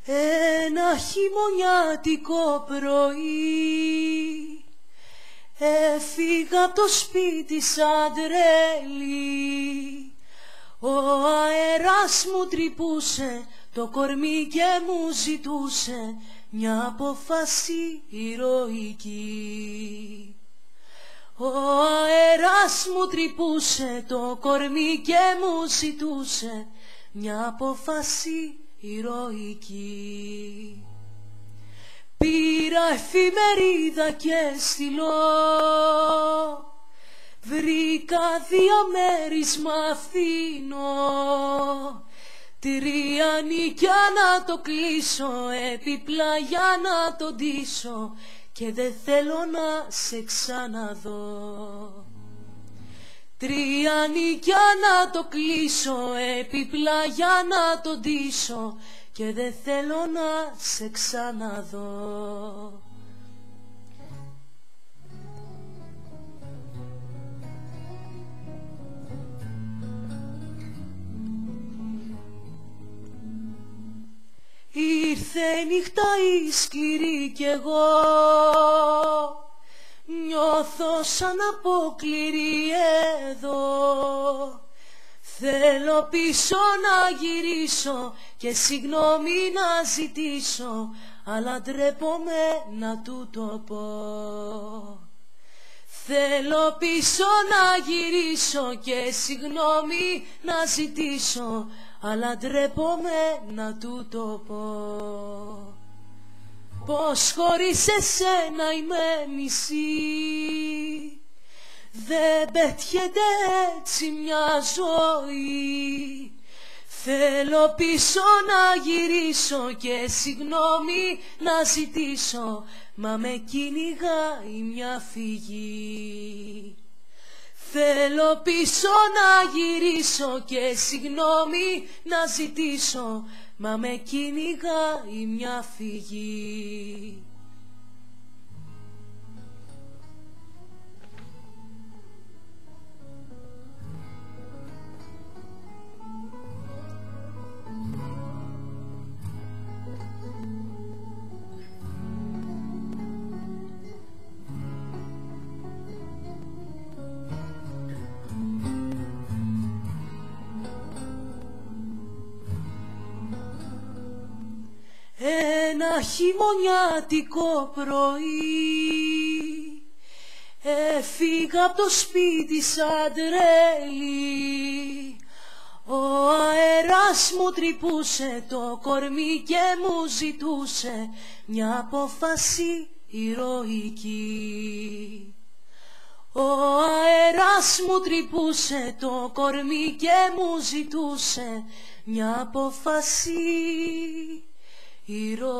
Ένα χειμωνιάτικο πρωί έφυγα απ' το σπίτι σαν τρέλη. Ο αέρας μου τρυπούσε το κορμί και μου ζητούσε μια απόφαση ηρωική. Ο αέρας μου τρυπούσε το κορμί και μου ζητούσε μια απόφαση ηρωική. Πήρα εφημερίδα και στυλό, βρήκα διαμέρισμα φθηνό. 3 νίκια να το κλείσω, έπιπλα για να το ντύσω και δεν θέλω να σε ξαναδώ. 3 νίκια να το κλείσω, έπιπλα για να το ντύσω και δεν θέλω να σε ξαναδώ. Ήρθε η νύχτα η σκληρή κι εγώ νιώθω σαν απόκληρη εδώ. Θέλω πίσω να γυρίσω και συγγνώμη να ζητήσω, αλλά ντρέπομαι να του το πω. Θέλω πίσω να γυρίσω και συγγνώμη να ζητήσω, αλλά ντρέπομαι να του το πω. Πως χωρίς εσένα είμαι μισή, δεν πετιέται έτσι μια ζωή. Θέλω πίσω να γυρίσω και συγγνώμη να ζητήσω, μα με κυνηγάει μια φυγή. Θέλω πίσω να γυρίσω και συγγνώμη να ζητήσω, μα με κυνηγάει μια φυγή. Ένα χειμωνιάτικο πρωί έφυγα απ' το σπίτι σαν τρέλη. Ο αέρας μου τρυπούσε το κορμί και μου ζητούσε μια απόφαση ηρωική. Ο αέρας μου τρυπούσε το κορμί και μου ζητούσε μια απόφαση ηρωική.